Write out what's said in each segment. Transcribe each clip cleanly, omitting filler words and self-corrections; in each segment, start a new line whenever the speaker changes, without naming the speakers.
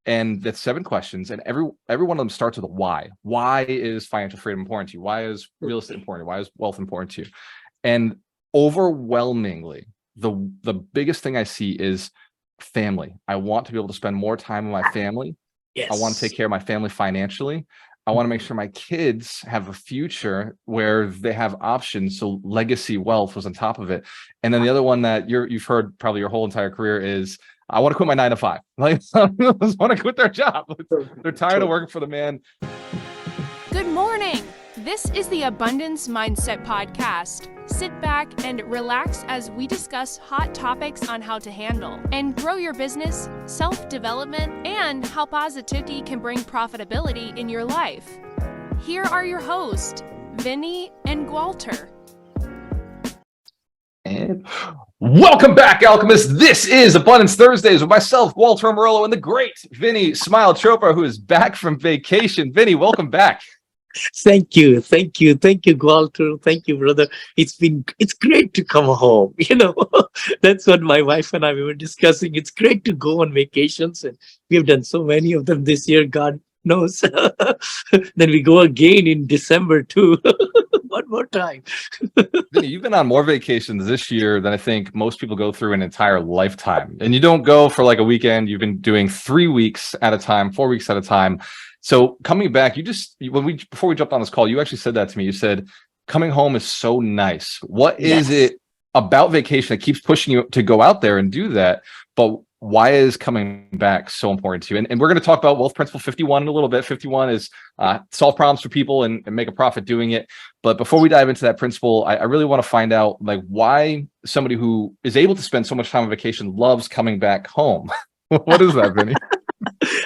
And that's 7 questions, and every one of them starts with a why. Why is financial freedom important to you? Why is real estate important? Why is wealth important to you? And overwhelmingly, the biggest thing I see is family. I want to be able to spend more time with my family. I want to take care of my family financially. I want to make sure my kids have a future where they have options. So legacy wealth was on top of it. And then the other one that you've heard probably your whole entire career is, I want to quit my 9 to 5. Like, I just want to quit their job. They're tired of working for the man.
Good morning. This is the Abundance Mindset Podcast. Sit back and relax as we discuss hot topics on how to handle and grow your business, self-development, and how positivity can bring profitability in your life. Here are your hosts, Vinney and Gualter.
And welcome back, alchemists. This is Abundance Thursdays with myself, Gualter, Amarelo, and the great Vinney Chopra, who is back from vacation. Vinney, welcome back.
Thank you, Gualter. Thank you, brother. It's great to come home. That's what my wife and I were discussing. It's great to go on vacations, and we've done so many of them this year. God knows. Then we go again in December too. One more time.
Vinney, you've been on more vacations this year than I think most people go through an entire lifetime. And you don't go for like a weekend. You've been doing 3 weeks at a time, 4 weeks at a time. So coming back, before we jumped on this call, you actually said that to me. You said, coming home is so nice. What is it about vacation that keeps pushing you to go out there and do that? But why is coming back so important to you? And we're going to talk about Wealth Principle 51 in a little bit. 51 is solve problems for people and make a profit doing it. But before we dive into that principle, I really want to find out why somebody who is able to spend so much time on vacation loves coming back home. What is that, Vinney?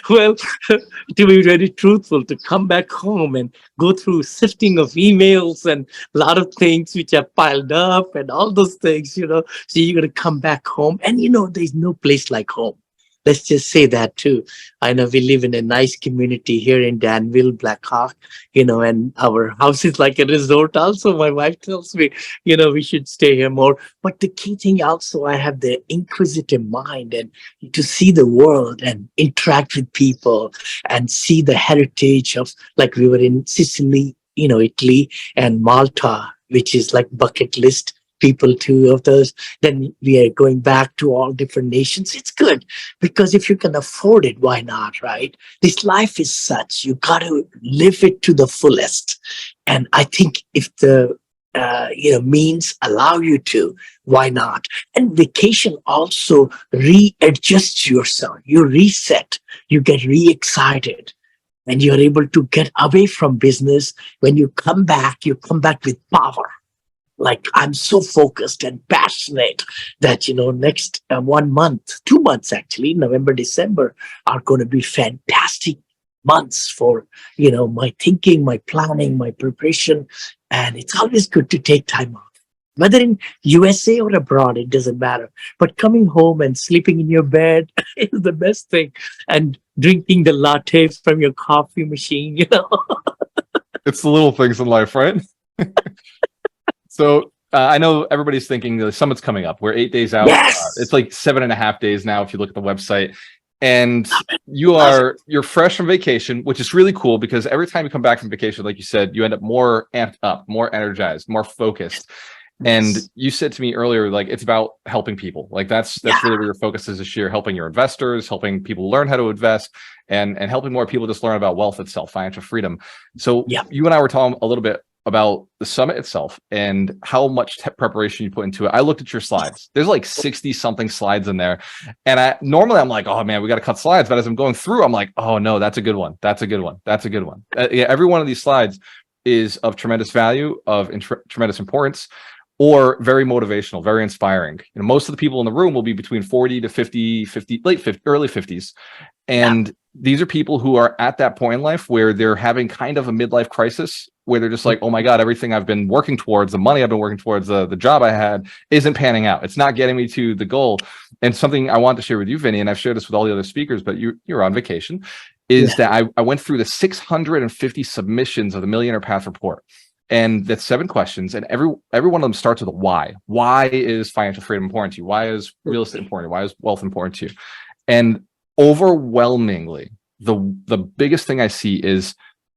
Well, to be very truthful, to come back home and go through sifting of emails and a lot of things which are piled up and all those things, so you're going to come back home. And, there's no place like home. Let's just say that too. I know we live in a nice community here in Danville, Blackhawk, and our house is like a resort also. My wife tells me, we should stay here more. But the key thing also, I have the inquisitive mind and to see the world and interact with people and see the heritage of, like we were in Sicily, Italy and Malta, which is like bucket list people, two of those. Then we are going back to all different nations. It's good because if you can afford it, why not, right? This life is such, you got to live it to the fullest. And I think if the means allow you to, why not? And vacation also readjusts yourself. You reset, you get re-excited, and you're able to get away from business. When you come back with power. Like, I'm so focused and passionate that, next 1 month, 2 months actually, November, December, are going to be fantastic months for, my thinking, my planning, my preparation. And it's always good to take time off. Whether in USA or abroad, it doesn't matter. But coming home and sleeping in your bed is the best thing. And drinking the latte from your coffee machine,
It's the little things in life, right? So I know everybody's thinking the summit's coming up. We're 8 days out.
Yes!
It's like 7.5 days now if you look at the website. And you're fresh from vacation, which is really cool because every time you come back from vacation, like you said, you end up more amped up, more energized, more focused. And you said to me earlier, it's about helping people. That's really where your focus is this year, helping your investors, helping people learn how to invest, and helping more people just learn about wealth itself, financial freedom. So you and I were talking a little bit about the summit itself and how much preparation you put into it. I looked at your slides. There's like 60 something slides in there. And normally I'm like, oh man, we got to cut slides. But as I'm going through, I'm like, oh no, that's a good one. That's a good one. That's a good one. Every one of these slides is of tremendous value, of tremendous importance, or very motivational, very inspiring. Most of the people in the room will be between 40 to 50, early 50s. And these are people who are at that point in life where they're having kind of a midlife crisis, where they're just like, oh my God, everything I've been working towards, the money I've been working towards, the job I had isn't panning out. It's not getting me to the goal. And something I want to share with you, Vinney, and I've shared this with all the other speakers, but you're on vacation, is that I went through the 650 submissions of the Millionaire Path Report. And that's 7 questions. And every one of them starts with a why. Why is financial freedom important to you? Why is real estate important to you? Why is wealth important to you? And overwhelmingly, the biggest thing I see is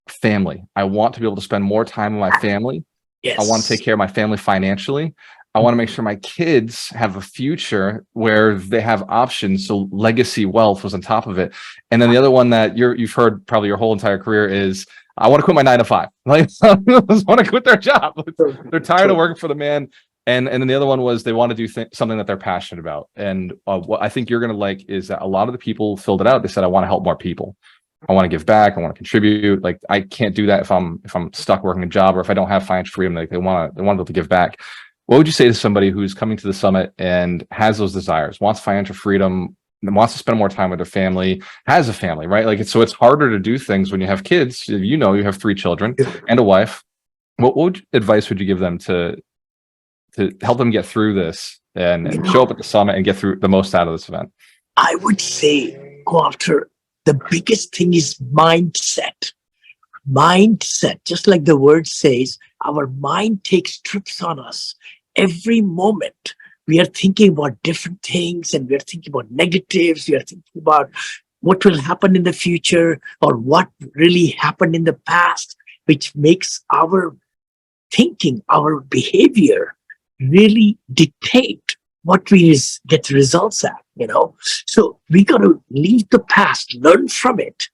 family. I want to be able to spend more time with my family.
Yes.
I want to take care of my family financially. I want to make sure my kids have a future where they have options. So legacy wealth was on top of it. And then the other one that you've heard probably your whole entire career is, I want to quit my 9 to 5. Like, I want to quit their job. They're tired of working for the man. And then the other one was they want to do something that they're passionate about. And what I think you're going to like is that a lot of the people filled it out. They said, I want to help more people. I want to give back. I want to contribute. Like, I can't do that if I'm stuck working a job, or if I don't have financial freedom. Like, they want to be able to give back. What would you say to somebody who's coming to the summit and has those desires, wants financial freedom, wants to spend more time with their family, has a family, right? Like, so it's harder to do things when you have kids. You know, you have 3 children and a wife. What advice would you give them to help them get through this and show up at the summit and get through the most out of this event?
I would say, Gualter, the biggest thing is mindset. Mindset, just like the word says, our mind takes trips on us. Every moment we are thinking about different things, and we are thinking about negatives. We are thinking about what will happen in the future, or what really happened in the past, which makes our thinking, our behavior really dictate what we get results at, So we got to leave the past, learn from it,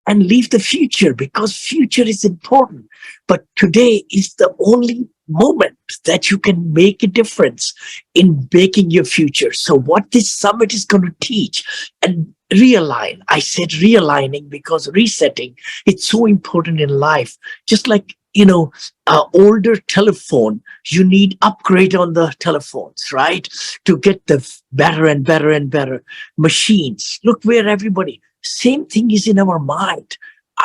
and leave the future, because future is important. But today is the only moment that you can make a difference in making your future. So what this summit is going to teach, and realign. I said realigning because resetting, it's so important in life. Just like, older telephone, you need upgrade on the telephones, right? To get the better and better and better machines. Look where everybody, same thing is in our mind.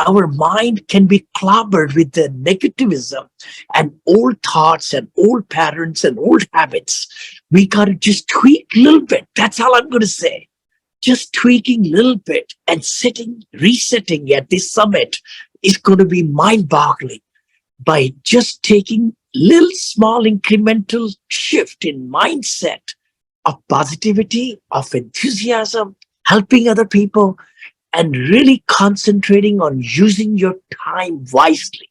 Our mind can be clobbered with the negativism and old thoughts and old patterns and old habits. We got to just tweak a little bit. That's all I'm going to say. Just tweaking a little bit and resetting at this summit is going to be mind-boggling. By just taking little small incremental shift in mindset of positivity, of enthusiasm, helping other people, and really concentrating on using your time wisely.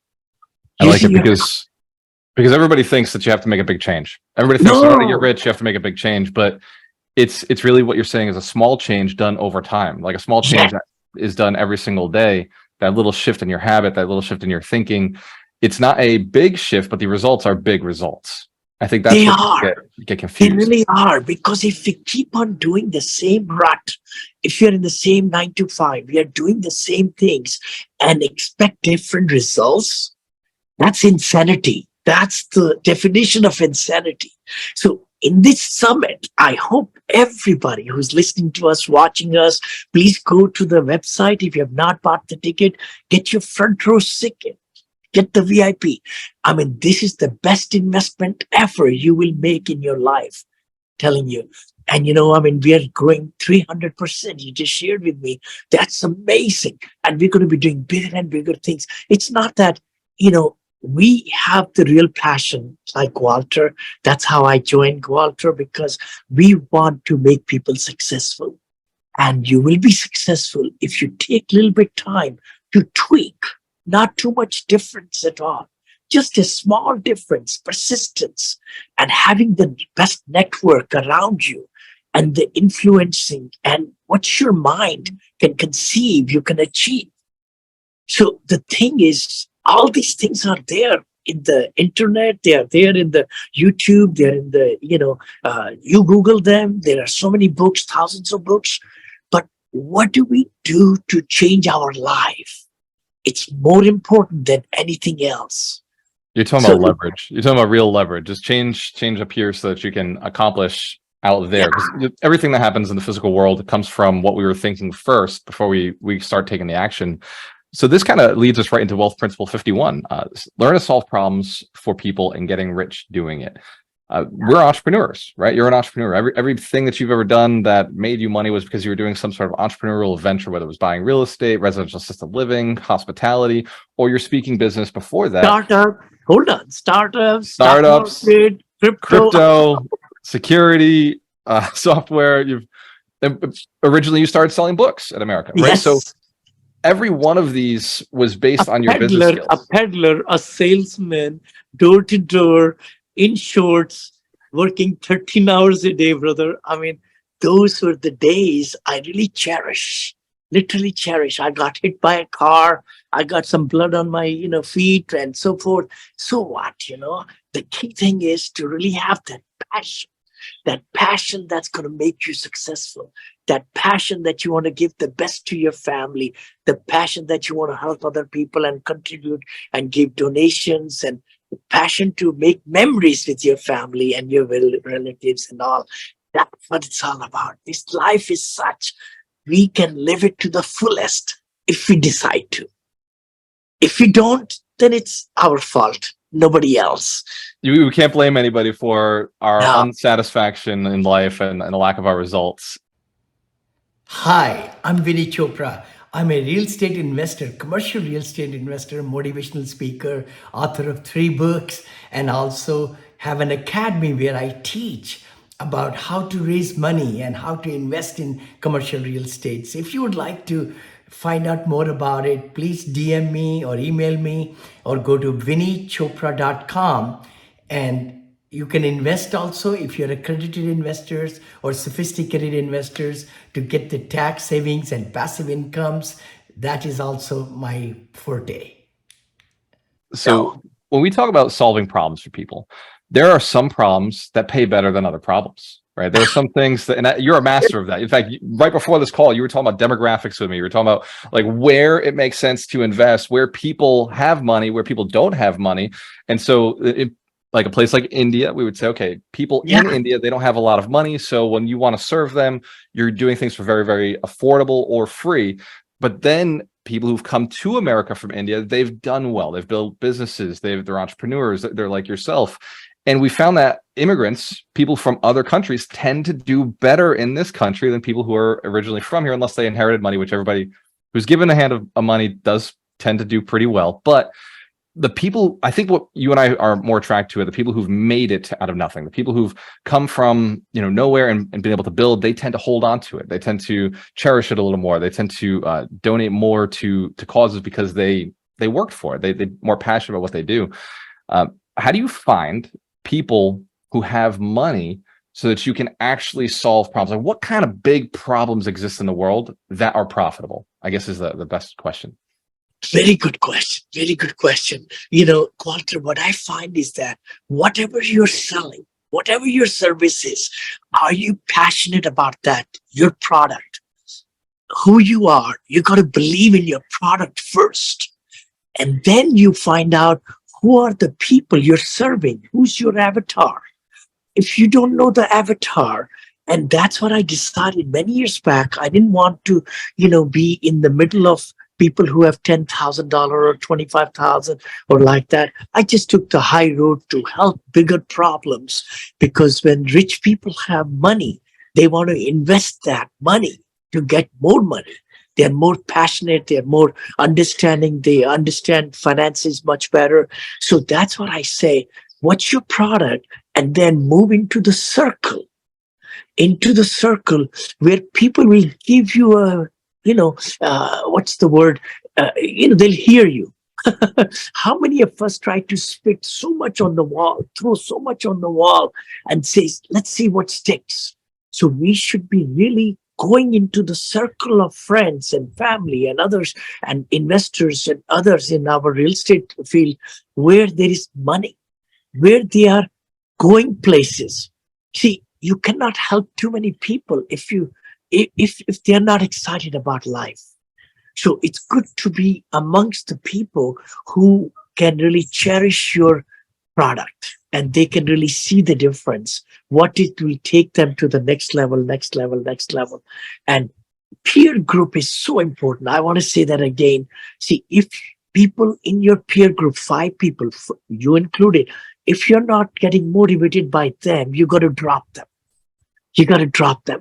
I like it because everybody thinks that you have to make a big change. Everybody thinks in order to get rich, you have to make a big change, but it's really what you're saying is a small change done over time, like a small change that is done every single day. That little shift in your habit, that little shift in your thinking. It's not a big shift, but the results are big results. I think that's what you get confused.
They really are, because if we keep on doing the same rut, if you're in the same 9 to 5, we are doing the same things and expect different results, that's insanity. That's the definition of insanity. So in this summit, I hope everybody who's listening to us, watching us, please go to the website. If you have not bought the ticket, get your front row ticket. Get the VIP. I mean, this is the best investment ever you will make in your life. Telling you. And we are growing 300%. You just shared with me. That's amazing. And we're going to be doing bigger and bigger things. It's not that, we have the real passion like Gualter. That's how I joined Gualter, because we want to make people successful. And you will be successful if you take a little bit time to tweak. Not too much difference at all. Just a small difference, persistence, and having the best network around you, and the influencing, and what your mind can conceive, you can achieve. So the thing is, all these things are there in the internet. They are there in the YouTube. They're in the, you Google them. There are so many books, thousands of books. But what do we do to change our life? It's more important than anything else.
You're talking about leverage. You're talking about real leverage. Just change up here so that you can accomplish out there. Because everything that happens in the physical world comes from what we were thinking first before we start taking the action. So this kind of leads us right into Wealth Principle 51. Learn to solve problems for people and getting rich doing it. We're entrepreneurs, right? You're an entrepreneur. Everything that you've ever done that made you money was because you were doing some sort of entrepreneurial venture, whether it was buying real estate, residential assisted living, hospitality, or your speaking business before that. Startups,
market,
crypto, security, software. originally you started selling books in America, right?
Yes.
So every one of these was based on your business skills.
A peddler, a salesman, door to door, in shorts, working 13 hours a day, brother. I mean, those were the days I really cherish, literally cherish. I got hit by a car. I got some blood on my, feet and so forth. So what, the key thing is to really have that passion that's going to make you successful, that passion that you want to give the best to your family, the passion that you want to help other people and contribute and give donations, and the passion to make memories with your family and your relatives and all. That's what it's all about. This life is such, we can live it to the fullest if we decide to. If we don't, then it's our fault, nobody else.
You can't blame anybody for our unsatisfaction in life and the lack of our results.
Hi, I'm Vinney Chopra. I'm a real estate investor, commercial real estate investor, motivational speaker, author of 3 books, and also have an academy where I teach about how to raise money and how to invest in commercial real estate. So if you would like to find out more about it, please DM me or email me or go to vinneychopra.com, and you can invest also if you're accredited investors or sophisticated investors to get the tax savings and passive incomes. That is also my forte.
So when we talk about solving problems for people, there are some problems that pay better than other problems, right? There are some things that, and you're a master of that. In fact, right before this call, you were talking about demographics with me. You were talking about like where it makes sense to invest, where people have money, where people don't have money. And so like a place like India, we would say, okay, people in India, they don't have a lot of money. So when you want to serve them, you're doing things for very, very affordable or free. But then people who've come to America from India, they've done well. They've built businesses. They're entrepreneurs. They're like yourself. And we found that immigrants, people from other countries, tend to do better in this country than people who are originally from here, unless they inherited money, which everybody who's given a hand of money does tend to do pretty well. But the people, I think what you and I are more attracted to are the people who've made it out of nothing, the people who've come from, nowhere and been able to build. They tend to hold on to it. They tend to cherish it a little more. They tend to donate more to causes because they worked for it. They're more passionate about what they do. How do you find people who have money so that you can actually solve problems? Like what kind of big problems exist in the world that are profitable, I guess, is the best question.
Very good question. Very good question. Gualter, what I find is that whatever you're selling, whatever your service is, are you passionate about that, your product, who you are? You got to believe in your product first. And then you find out who are the people you're serving, who's your avatar. If you don't know the avatar, and that's what I decided many years back, I didn't want to, be in the middle of people who have $10,000 or $25,000 or like that. I just took the high road to help bigger problems, because when rich people have money, they want to invest that money to get more money. They're more passionate, they're more understanding, they understand finances much better. So that's what I say. What's your product? And then move into the circle where people will give you a, what's the word? They'll hear you. How many of us try to spit so much on the wall, throw so much on the wall and say, let's see what sticks. So we should be really going into the circle of friends and family and others and investors and others in our real estate field where there is money, where they are going places. See, you cannot help too many people if they're not excited about life. So it's good to be amongst the people who can really cherish your product, and they can really see the difference, what it will take them to the next level. And peer group is so important. I want to say that again. See, if people in your peer group, 5 people, you included, if you're not getting motivated by them, you got to drop them.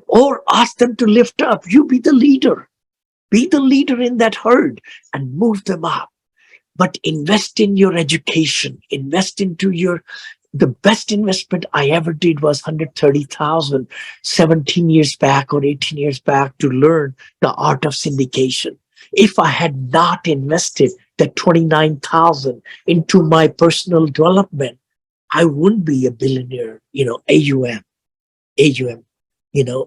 Or ask them to lift up. You be the leader. Be the leader in that herd and move them up. But invest in your education, invest into your the best investment I ever did was 130,000 17 years back or 18 years back to learn the art of syndication. If I had not invested that 29,000 into my personal development, I wouldn't be a billionaire, AUM,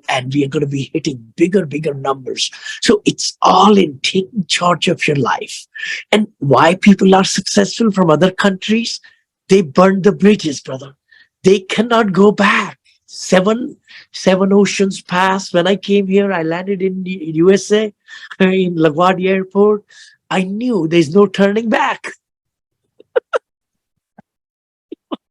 and we are going to be hitting bigger numbers. So it's all in taking charge of your life. And why people are successful from other countries, they burned the bridges, brother. They cannot go back. Seven oceans passed. When I came here, I landed in the USA, in LaGuardia Airport. I knew there's no turning back.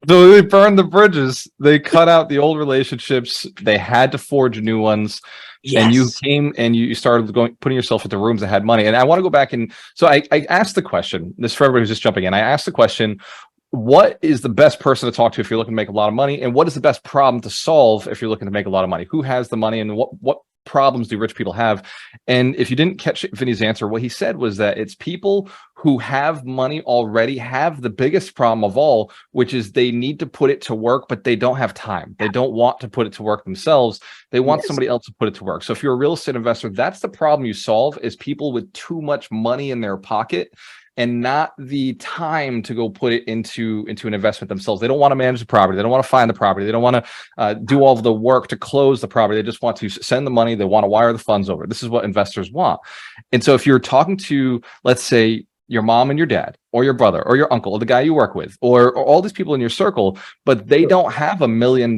So they burned the bridges. They cut out the old relationships. They had to forge new ones.
Yes.
And you came and you started putting yourself into rooms that had money. And I want to go back and so I asked the question, this for everybody who's just jumping in. I asked the question, what is the best person to talk to if you're looking to make a lot of money? And what is the best problem to solve if you're looking to make a lot of money? Who has the money and what problems do rich people have? And if you didn't catch Vinney's answer, what he said was that it's people who have money already have the biggest problem of all, which is they need to put it to work, but they don't have time. They don't want to put it to work themselves. They want somebody else to put it to work. So if you're a real estate investor, that's the problem you solve, is people with too much money in their pocket and not the time to go put it into an investment themselves. They don't want to manage the property. They don't want to find the property. They don't want to do all of the work to close the property. They just want to send the money. They want to wire the funds over. This is what investors want. And so if you're talking to, let's say, your mom and your dad, or your brother, or your uncle, or the guy you work with, or all these people in your circle, but they don't have $1 million.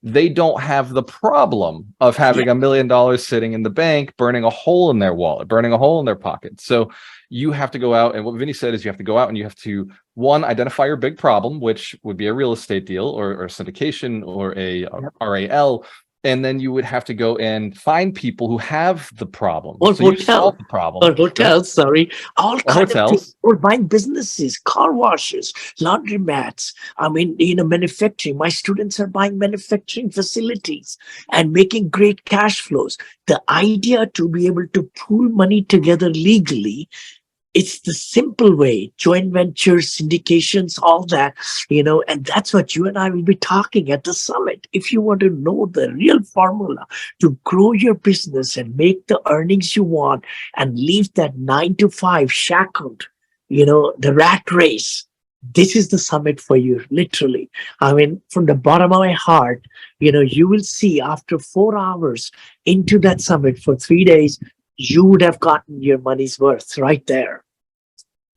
They don't have the problem of having $1 million sitting in the bank, burning a hole in their wallet, burning a hole in their pocket. So you have to go out, and what Vinney said is you have to go out and you have to, one, identify your big problem, which would be a real estate deal or syndication or a RAL. And then you would have to go and find people who have the problem.
Or
so you solve the problem.
Or hotels, sorry. All kinds of things. Or buying businesses, car washes, laundromats. I mean, manufacturing. My students are buying manufacturing facilities and making great cash flows. The idea to be able to pool money together legally, it's the simple way, joint ventures, syndications, all that, and that's what you and I will be talking at the summit. If you want to know the real formula to grow your business and make the earnings you want and leave that 9-to-5 shackled, the rat race, this is the summit for you, literally. I mean, from the bottom of my heart, you will see after 4 hours into that summit for 3 days, you would have gotten your money's worth right there.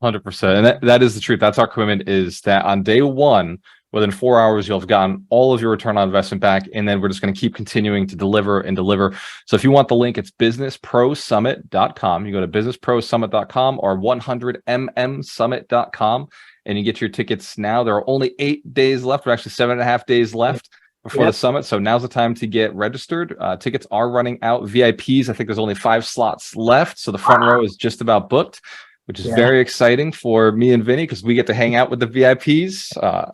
100%. And that is the truth. That's our commitment, is that on day one, within 4 hours, you'll have gotten all of your return on investment back. And then we're just going to keep continuing to deliver and deliver. So if you want the link, it's businessprosummit.com. You go to businessprosummit.com or 100mmsummit.com and you get your tickets now. There are only 8 days left. We're actually 7.5 days left before the summit. So now's the time to get registered. Tickets are running out. VIPs, I think there's only 5 slots left. So the front row is just about booked, which is very exciting for me and Vinney, because we get to hang out with the VIPs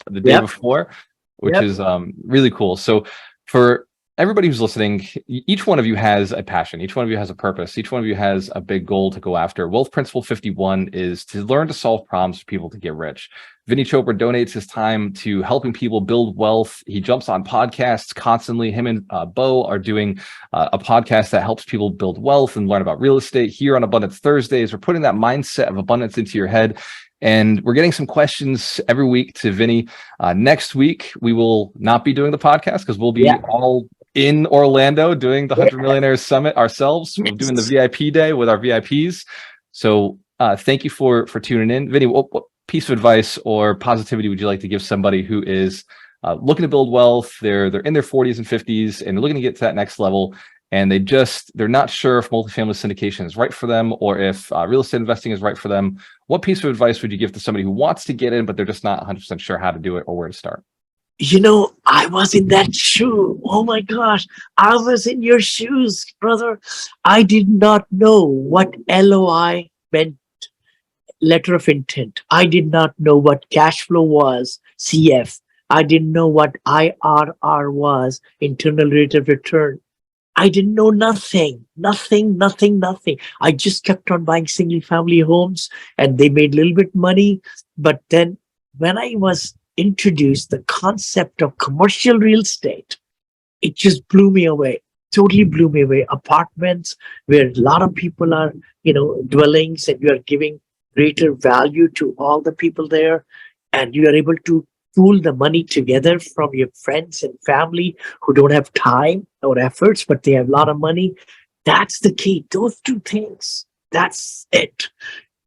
the day before, which is really cool. So for everybody who's listening, each one of you has a passion. Each one of you has a purpose. Each one of you has a big goal to go after. Wealth Principle 51 is to learn to solve problems for people to get rich. Vinney Chopra donates his time to helping people build wealth. He jumps on podcasts constantly. Him and Bo are doing a podcast that helps people build wealth and learn about real estate. Here on Abundance Thursdays, we're putting that mindset of abundance into your head. And we're getting some questions every week to Vinney. Next week, we will not be doing the podcast because we'll be all in Orlando doing the 100 Millionaires Summit ourselves. We're doing the VIP day with our VIPs. So thank you for tuning in. Vinney, what piece of advice or positivity would you like to give somebody who is looking to build wealth? They're in their 40s and 50s and they're looking to get to that next level, and they're not sure if multifamily syndication is right for them or if real estate investing is right for them. What piece of advice would you give to somebody who wants to get in, but they're just not 100% sure how to do it or where to start?
I was in that shoe. Oh my gosh, I was in your shoes, brother. I did not know what LOI meant, letter of intent. I did not know what cash flow was, CF. I didn't know what IRR was, internal rate of return. I didn't know nothing. I just kept on buying single family homes and they made a little bit money. But then when I was introduced the concept of commercial real estate, it just blew me away. Totally blew me away. Apartments where a lot of people are, dwellings, and you are giving greater value to all the people there, and you are able to pool the money together from your friends and family who don't have time or efforts, but they have a lot of money. That's the key. Those two things. That's it.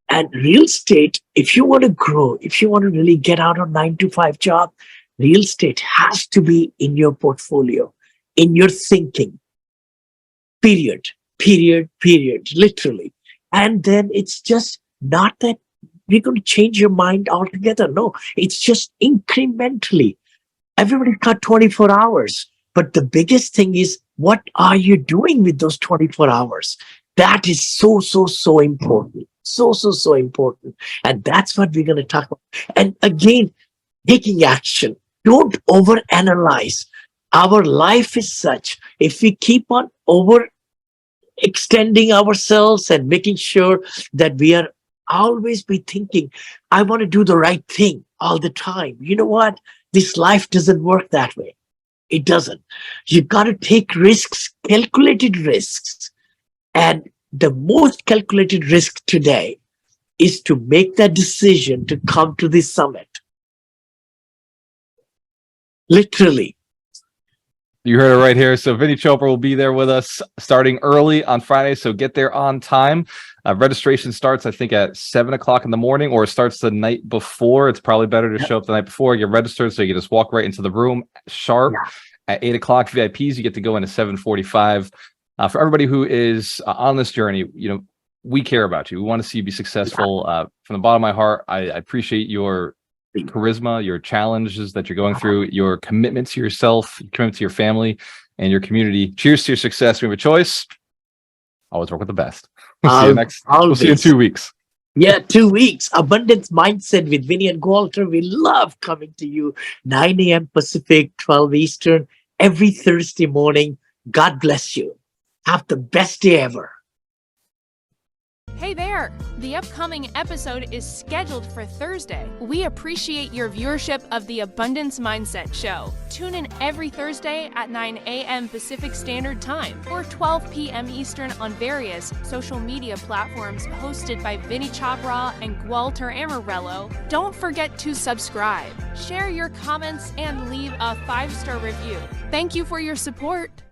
And real estate, if you want to grow, if you want to really get out of 9 to 5 job, real estate has to be in your portfolio, in your thinking. Period, period, period, literally. And then it's just not that you're going to change your mind altogether. No, it's just incrementally. Everybody got 24 hours. But the biggest thing is, what are you doing with those 24 hours? That is so, so, so important. So, so, so important. And that's what we're going to talk about. And again, taking action. Don't overanalyze. Our life is such, if we keep on extending ourselves and making sure that we are always be thinking, I want to do the right thing all the time. You know what? This life doesn't work that way. It doesn't. You got to take risks, calculated risks. And the most calculated risk today is to make that decision to come to this summit. Literally.
You heard it right here. So Vinney Chopra will be there with us starting early on Friday. So get there on time. Registration starts, I think, at 7 o'clock in the morning, or it starts the night before. It's probably better to show up the night before, get registered, so you can just walk right into the room sharp. At 8 o'clock. VIPs, you get to go in at 7:45. For everybody who is on this journey, we care about you. We want to see you be successful. From the bottom of my heart, I appreciate your charisma, your challenges that you're going through, your commitment to yourself, your commitment to your family and your community. Cheers to your success. We have a choice. Always work with the best. We'll see you we'll see you in 2 weeks.
Yeah, 2 weeks. Abundance Mindset with Vinney and Gualter. We love coming to you 9 a.m. Pacific, 12 Eastern, every Thursday morning. God bless you. Have the best day ever.
Hey there! The upcoming episode is scheduled for Thursday. We appreciate your viewership of the Abundance Mindset Show. Tune in every Thursday at 9 a.m. Pacific Standard Time or 12 p.m. Eastern on various social media platforms hosted by Vinney Chopra and Gualter Amarelo. Don't forget to subscribe, share your comments, and leave a 5-star review. Thank you for your support.